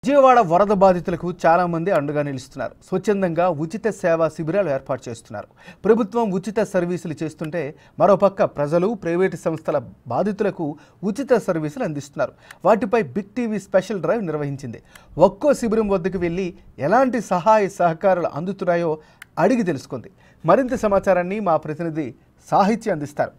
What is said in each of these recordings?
విజయవాడ వరద బాధితులకు చాలా మంది అండగా నిలుస్తున్నారు. స్వచ్ఛందంగా ఉచిత సేవా శిబిరాలు ఏర్పాటు చేస్తున్నారు. ప్రభుత్వం ఉచిత సర్వీసులు చేస్తుంటే మరోపక్క ప్రజలు, ప్రైవేటు సంస్థల బాధితులకు ఉచిత సర్వీసులు అందిస్తున్నారు. వాటిపై బిగ్ టీవీ స్పెషల్ డ్రైవ్ నిర్వహించింది. ఒక్కో శిబిరం వద్దకు వెళ్ళి ఎలాంటి సహాయ సహకారాలు అందుతున్నాయో అడిగి తెలుసుకుంది. మరింత సమాచారాన్ని మా ప్రతినిధి సాహిత్య అందిస్తారు.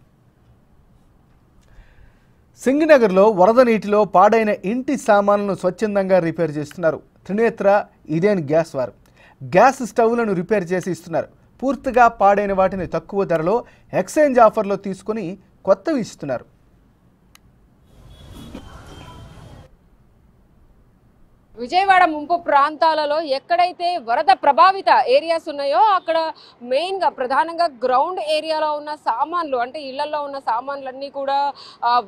సింగనగర్లో వరద నీటిలో పాడైన ఇంటి సామాన్లను స్వచ్ఛందంగా రిపేర్ చేస్తున్నారు త్రినేత్ర ఇండియన్ గ్యాస్ వారు. గ్యాస్ స్టవ్లను రిపేర్ చేసి ఇస్తున్నారు. పూర్తిగా పాడైన వాటిని తక్కువ ధరలో ఎక్స్చేంజ్ ఆఫర్లో తీసుకుని కొత్తవి ఇస్తున్నారు. విజయవాడ ముంపు ప్రాంతాలలో ఎక్కడైతే వరద ప్రభావిత ఏరియాస్ ఉన్నాయో అక్కడ మెయిన్గా ప్రధానంగా గ్రౌండ్ ఏరియాలో ఉన్న సామాన్లు అంటే ఇళ్లలో ఉన్న సామాన్లన్నీ కూడా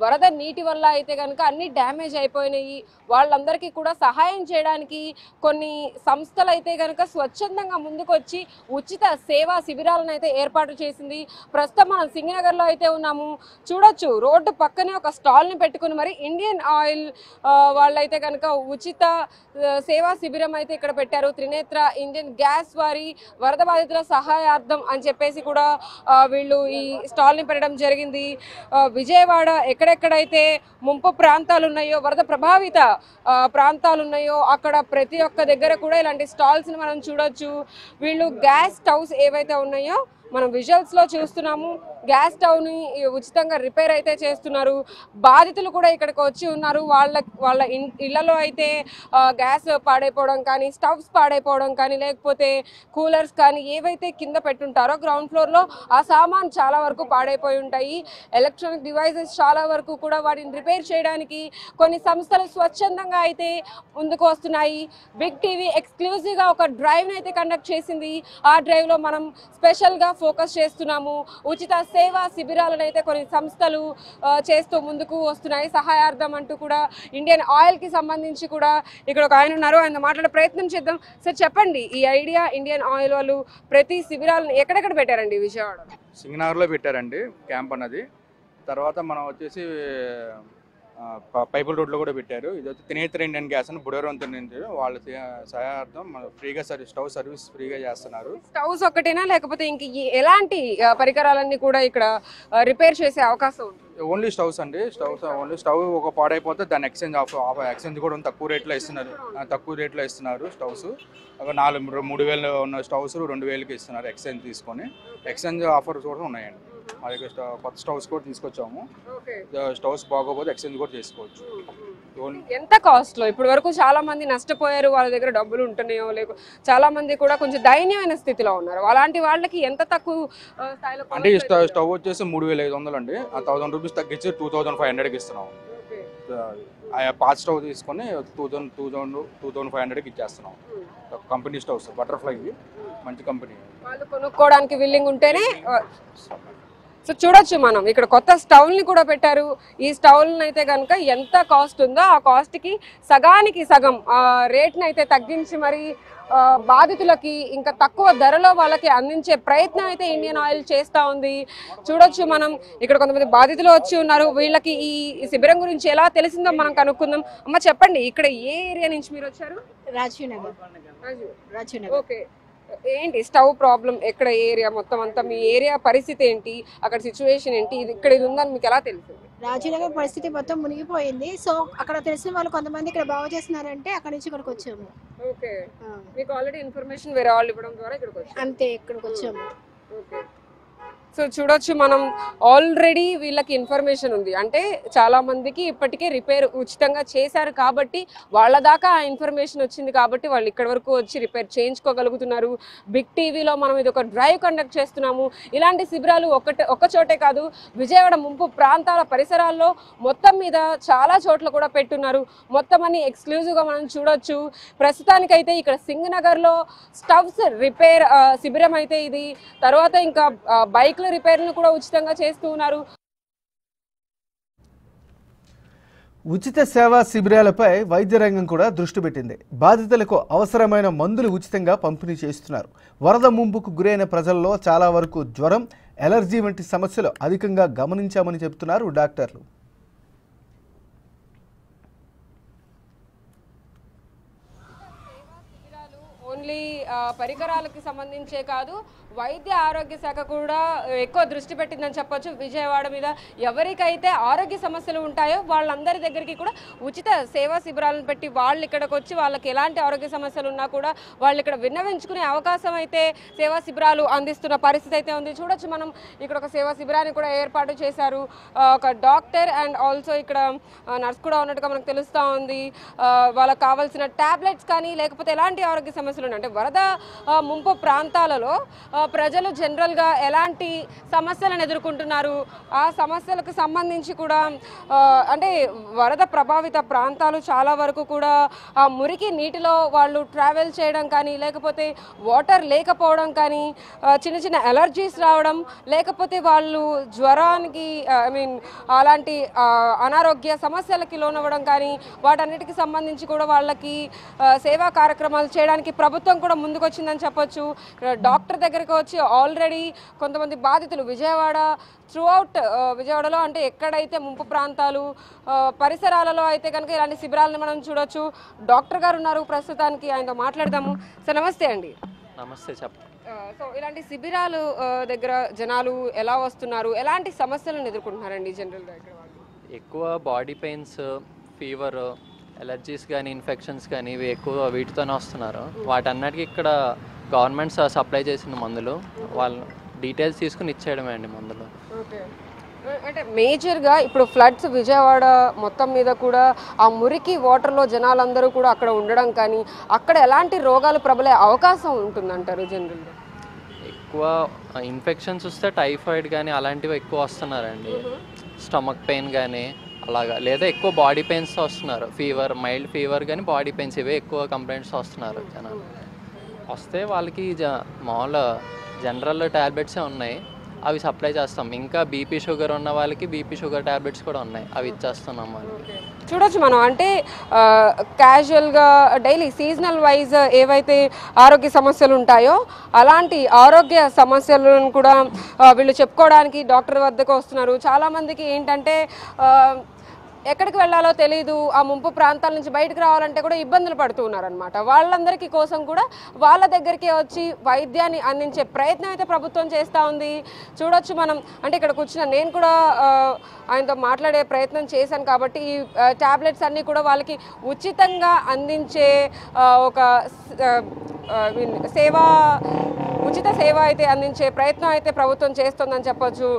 వరద నీటి వల్ల అయితే కనుక అన్ని డ్యామేజ్ అయిపోయినాయి. వాళ్ళందరికీ కూడా సహాయం చేయడానికి కొన్ని సంస్థలు అయితే కనుక స్వచ్ఛందంగా ముందుకొచ్చి ఉచిత సేవా శిబిరాలను అయితే ఏర్పాటు చేసింది. ప్రస్తుతం మనం సింగనగర్లో అయితే ఉన్నాము. చూడొచ్చు, రోడ్డు పక్కనే ఒక స్టాల్ని పెట్టుకుని మరి ఇండియన్ ఆయిల్ వాళ్ళైతే కనుక ఉచిత సేవా శిబిరం అయితే ఇక్కడ పెట్టారు. త్రినేత్ర ఇండియన్ గ్యాస్ వారి వరద బాధితుల సహాయార్థం అని చెప్పేసి కూడా వీళ్ళు ఈ స్టాల్ని పెట్టడం జరిగింది. విజయవాడ ఎక్కడెక్కడైతే ముంపు ప్రాంతాలు ఉన్నాయో, వరద ప్రభావిత ప్రాంతాలు ఉన్నాయో అక్కడ ప్రతి ఒక్క దగ్గర కూడా ఇలాంటి స్టాల్స్ని మనం చూడొచ్చు. వీళ్ళు గ్యాస్ స్టవ్స్ ఏవైతే ఉన్నాయో మనం విజువల్స్లో చూస్తున్నాము. గ్యాస్ స్టవ్ని ఉచితంగా రిపేర్ అయితే చేస్తున్నారు. బాధితులు కూడా ఇక్కడికి వచ్చి ఉన్నారు. వాళ్ళ ఇళ్లలో అయితే గ్యాస్ పాడైపోవడం కానీ, స్టవ్స్ పాడైపోవడం కానీ, లేకపోతే కూలర్స్ కానీ ఏవైతే కింద పెట్టుంటారో గ్రౌండ్ ఫ్లోర్లో ఆ సామాన్ చాలా వరకు పాడైపోయి ఉంటాయి. ఎలక్ట్రానిక్ డివైజెస్ చాలా వరకు కూడా వాటిని రిపేర్ చేయడానికి కొన్ని సంస్థలు స్వచ్ఛందంగా అయితే ముందుకు వస్తున్నాయి. బిగ్ టీవీ ఎక్స్క్లూజివ్గా ఒక డ్రైవ్ని అయితే కండక్ట్ చేసింది. ఆ డ్రైవ్లో మనం స్పెషల్గా ఫోకస్ చేస్తున్నాము. ఉచిత సేవా శిబిరాలను అయితే కొన్ని సంస్థలు చేస్తూ ముందుకు వస్తున్నాయి సహాయార్థం అంటూ కూడా. ఇండియన్ ఆయిల్కి సంబంధించి కూడా ఇక్కడ ఒక ఆయన ఉన్నారు, ఆయన మాట్లాడే ప్రయత్నం చేద్దాం. సార్ చెప్పండి, ఈ ఐడియా ఇండియన్ ఆయిల్ వాళ్ళు ప్రతి శిబిరాలను ఎక్కడెక్కడ పెట్టారండి? విజయవాడలో సింగనగర్లో పెట్టారండి క్యాంప్ అన్నది. తర్వాత మనం వచ్చేసి పైపుల్ రోడ్లో కూడా పెట్టారు. ఇది వచ్చి త్రినేత్ర ఇండియన్ గ్యాస్ అని బుడవరంతో నుంచి వాళ్ళ సహాయార్థం ఫ్రీగా స్టవ్ సర్వీస్ ఫ్రీగా చేస్తున్నారు. స్టవ్స్ ఒక్కటేనా లేకపోతే ఇంక ఎలాంటి పరికరాలన్నీ కూడా ఇక్కడ రిపేర్ చేసే అవకాశం ఉంటుంది? ఓన్లీ స్టవ్స్ అండి. ఓన్లీ స్టవ్ ఒక పాడైపోతే దాన్ని ఎక్స్చేంజ్ కూడా తక్కువ రేట్లో ఇస్తున్నారు. స్టవ్స్ ఒక 3,000 ఉన్న స్టవ్స్ 2,000కి ఇస్తున్నారు ఎక్స్చేంజ్ తీసుకొని. ఎక్స్చేంజ్ ఆఫర్స్ కూడా ఉన్నాయండి. మా దగ్గర కొత్త స్టవ్స్ కూడా తీసుకొచ్చాము. స్టవ్స్ బాగోపోతే ఎక్స్చేంజ్ కూడా చేసుకోవచ్చు. ఎంత కాస్ట్ లో? ఇప్పటి వరకు చాలా మంది నష్టపోయారు, వాళ్ళ దగ్గర డబ్బులు ఉంటున్నాయో లేక చాలా మంది కూడా కొంచెం దయనీయమైన స్థితిలో ఉన్నారు. అలాంటి వాళ్ళకి ఎంత తక్కువ స్థాయిలో అంటే స్టవ్ వచ్చేసి 3,500 అండి. ఆ 1,000 రూపీస్ తగ్గించి 2,500కి ఇస్తున్నాము. పాత స్టవ్ తీసుకొని 2,500కి ఇచ్చేస్తున్నాం. కంపెనీ స్టవ్స్ బటర్ఫ్లై మంచి కంపెనీ. వాళ్ళు కొనుక్కోవడానికి విల్లింగ్ ఉంటేనే. సో చూడొచ్చు, మనం ఇక్కడ కొత్త స్టవ్ని కూడా పెట్టారు. ఈ స్టవ్లను అయితే కనుక ఎంత కాస్ట్ ఉందో ఆ కాస్ట్కి సగానికి సగం రేట్ని అయితే తగ్గించి మరి బాధితులకి ఇంకా తక్కువ ధరలో వాళ్ళకి అందించే ప్రయత్నం అయితే ఇండియన్ ఆయిల్ చేస్తూ ఉంది. చూడొచ్చు, మనం ఇక్కడ కొంతమంది బాధితులు వచ్చి ఉన్నారు. వీళ్ళకి ఈ శిబిరం గురించి ఎలా తెలిసిందో మనం కనుక్కుందాం. అమ్మ చెప్పండి, ఇక్కడ ఏ ఏరియా నుంచి మీరు వచ్చారు? రాజీనగర్. ఓకే, ఏంటి స్టవ్ ప్రాబ్లం? ఎక్కడ ఏరియా మొత్తం అంతా మీ ఏరియా పరిస్థితి ఏంటి? అక్కడ సిచ్యువేషన్ ఏంటి? ఇది ఉందని మీకు ఎలా తెలిసింది? రాజీనగర్ పరిస్థితి మొత్తం మునిగిపోయింది. సో అక్కడ తెలిసిన వాళ్ళు కొంతమంది ఇక్కడ బాగు చేస్తున్నారంటే అక్కడ నుంచి ఇక్కడికి వచ్చాము. ఓకే, మీకు ఆల్రెడీ ఇన్ఫర్మేషన్ వేరే వాళ్ళు ఇవ్వడం ద్వారా ఇక్కడికి వచ్చాము. అంతే, ఇక్కడికి వచ్చాము. ఓకే, సో చూడొచ్చు, మనం ఆల్రెడీ వీళ్ళకి ఇన్ఫర్మేషన్ ఉంది. అంటే చాలా మందికి ఇప్పటికే రిపేర్ ఉచితంగా చేశారు కాబట్టి వాళ్ళ దాకా ఆ ఇన్ఫర్మేషన్ వచ్చింది కాబట్టి వాళ్ళు ఇక్కడ వరకు వచ్చి రిపేర్ చేయించుకోగలుగుతున్నారు. బిగ్ టీవీలో మనం ఇది ఒక డ్రైవ్ కండక్ట్ చేస్తున్నాము. ఇలాంటి శిబిరాలు ఒక్క చోటే కాదు, విజయవాడ ముంపు ప్రాంతాల పరిసరాల్లో మొత్తం మీద చాలా చోట్ల కూడా పెట్టున్నారు. మొత్తం అన్ని ఎక్స్క్లూజివ్గా మనం చూడొచ్చు. ప్రస్తుతానికైతే ఇక్కడ సింగనగర్లో స్టవ్స్ రిపేర్ శిబిరం అయితే ఇది. తర్వాత ఇంకా బైక్ రిపేర్లు కూడా ఉచితంగా చేస్తూ ఉన్నారు. ఉచిత సేవా శిబిరాలపై వైద్య రంగం కూడా దృష్టి పెట్టింది. బాధితులకు అవసరమైన మందులు ఉచితంగా పంపిణీ చేస్తున్నారు. వరద ముంపుకు గురైన ప్రజల్లో చాలా వరకు జ్వరం, ఎలర్జీ వంటి సమస్యలు అధికంగా గమనించామని చెబుతున్నారు డాక్టర్లు. ఓన్లీ పరికరాలకి సంబంధించే కాదు, వైద్య ఆరోగ్య శాఖ కూడా ఎక్కువ దృష్టి పెట్టిందని చెప్పొచ్చు విజయవాడ మీద. ఎవరికైతే ఆరోగ్య సమస్యలు ఉంటాయో వాళ్ళందరి దగ్గరికి కూడా ఉచిత సేవా శిబిరాలను పెట్టి వాళ్ళు ఇక్కడికి వచ్చి వాళ్ళకి ఎలాంటి ఆరోగ్య సమస్యలు ఉన్నా కూడా వాళ్ళు ఇక్కడ విన్నవించుకునే అవకాశం అయితే సేవా శిబిరాలు అందిస్తున్న పరిస్థితి అయితే ఉంది. చూడొచ్చు మనం ఇక్కడ ఒక సేవా శిబిరాన్ని కూడా ఏర్పాటు చేశారు. ఒక డాక్టర్ అండ్ ఆల్సో ఇక్కడ నర్స్ కూడా ఉన్నట్టుగా మనకు తెలుస్తూ ఉంది. వాళ్ళకి కావాల్సిన టాబ్లెట్స్ కానీ లేకపోతే ఎలాంటి ఆరోగ్య సమస్యలు ఉన్నాయి అంటే వరద ముంపు ప్రాంతాలలో ప్రజలు జనరల్గా ఎలాంటి సమస్యలను ఎదుర్కొంటున్నారు, ఆ సమస్యలకు సంబంధించి కూడా అంటే వరద ప్రభావిత ప్రాంతాలు చాలా వరకు కూడా ఆ మురికి నీటిలో వాళ్ళు ట్రావెల్ చేయడం కానీ లేకపోతే వాటర్ లేకపోవడం కానీ చిన్న చిన్న అలర్జీస్ రావడం లేకపోతే వాళ్ళు జ్వరానికి అలాంటి అనారోగ్య సమస్యలకి లోనవ్వడం కానీ వాటన్నిటికి సంబంధించి కూడా వాళ్ళకి సేవా కార్యక్రమాలు చేయడానికి ప్రభుత్వం కూడా ముందుకొచ్చిందని చెప్పొచ్చు. డాక్టర్ దగ్గరికి వచ్చి ఆల్రెడీ కొంతమంది బాధితులు విజయవాడలో అంటే ఎక్కడైతే ముంపు ప్రాంతాలు పరిసరాలలో అయితే కనుక ఇలాంటి శిబిరాలను మనం చూడొచ్చు. డాక్టర్ గారు ఉన్నారు ప్రస్తుతానికి, ఆయనతో మాట్లాడదాము. సార్ నమస్తే అండి. నమస్తే. సో ఇలాంటి శిబిరాలు దగ్గర జనాలు ఎలా వస్తున్నారు, ఎలాంటి సమస్యలను ఎదుర్కొంటున్నారండి జనరల్గా ఇక్కడ వాళ్ళు? ఎక్కువ బాడీ పెయిన్స్, ఫీవర్, ఎలర్జీస్ కానీ ఇన్ఫెక్షన్స్ కానీ ఇవి ఎక్కువ వీటితోనే వస్తున్నారు. వాటన్నిటికీ ఇక్కడ గవర్నమెంట్ సప్లై చేసిన మందులు వాళ్ళు డీటెయిల్స్ తీసుకుని ఇచ్చేయడమే అండి మందులు. ఓకే, అంటే మేజర్గా ఇప్పుడు ఫ్లడ్స్ విజయవాడ మొత్తం మీద కూడా ఆ మురికి వాటర్లో జనాలందరూ కూడా అక్కడ ఉండడం కానీ అక్కడ ఎలాంటి రోగాలు ప్రబలే అవకాశం ఉంటుందంటారు జనరల్గా? ఎక్కువ ఇన్ఫెక్షన్స్ వస్తే టైఫాయిడ్ కానీ అలాంటివి ఎక్కువ వస్తున్నారండి. స్టమక్ పెయిన్ కానీ అలాగా, లేదా ఎక్కువ బాడీ పెయిన్స్ వస్తున్నారు. ఫీవర్, మైల్డ్ ఫీవర్ కానీ బాడీ పెయిన్స్ ఇవే ఎక్కువ కంప్లైంట్స్ వస్తున్నారు జనాలు. వస్తే వాళ్ళకి మామూలు జనరల్ ట్యాబ్లెట్సే ఉన్నాయి, అవి సప్లై చేస్తాం. ఇంకా బీపీ షుగర్ ఉన్న వాళ్ళకి బీపీ షుగర్ ట్యాబ్లెట్స్ కూడా ఉన్నాయి, అవి ఇచ్చేస్తున్నాం వాళ్ళకి. చూడొచ్చు మనం అంటే క్యాజువల్గా డైలీ సీజనల్ వైజ్ ఏవైతే ఆరోగ్య సమస్యలు ఉంటాయో అలాంటి ఆరోగ్య సమస్యలను కూడా వీళ్ళు చెప్పుకోవడానికి డాక్టర్ వద్దకు వస్తున్నారు. చాలామందికి ఏంటంటే ఎక్కడికి వెళ్ళాలో తెలియదు, ఆ ముంపు ప్రాంతాల నుంచి బయటకు రావాలంటే కూడా ఇబ్బందులు పడుతూ ఉన్నారనమాట. వాళ్ళందరికీ కోసం కూడా వాళ్ళ దగ్గరికి వచ్చి వైద్యాన్ని అందించే ప్రయత్నం అయితే ప్రభుత్వం చేస్తూ ఉంది. చూడొచ్చు మనం అంటే ఇక్కడికి వచ్చిన నేను కూడా ఆయనతో మాట్లాడే ప్రయత్నం చేశాను కాబట్టి ఈ టాబ్లెట్స్ అన్నీ కూడా వాళ్ళకి ఉచితంగా అందించే ఒక ఉచిత సేవ అయితే అందించే ప్రయత్నం అయితే ప్రభుత్వం చేస్తుందని చెప్పొచ్చు.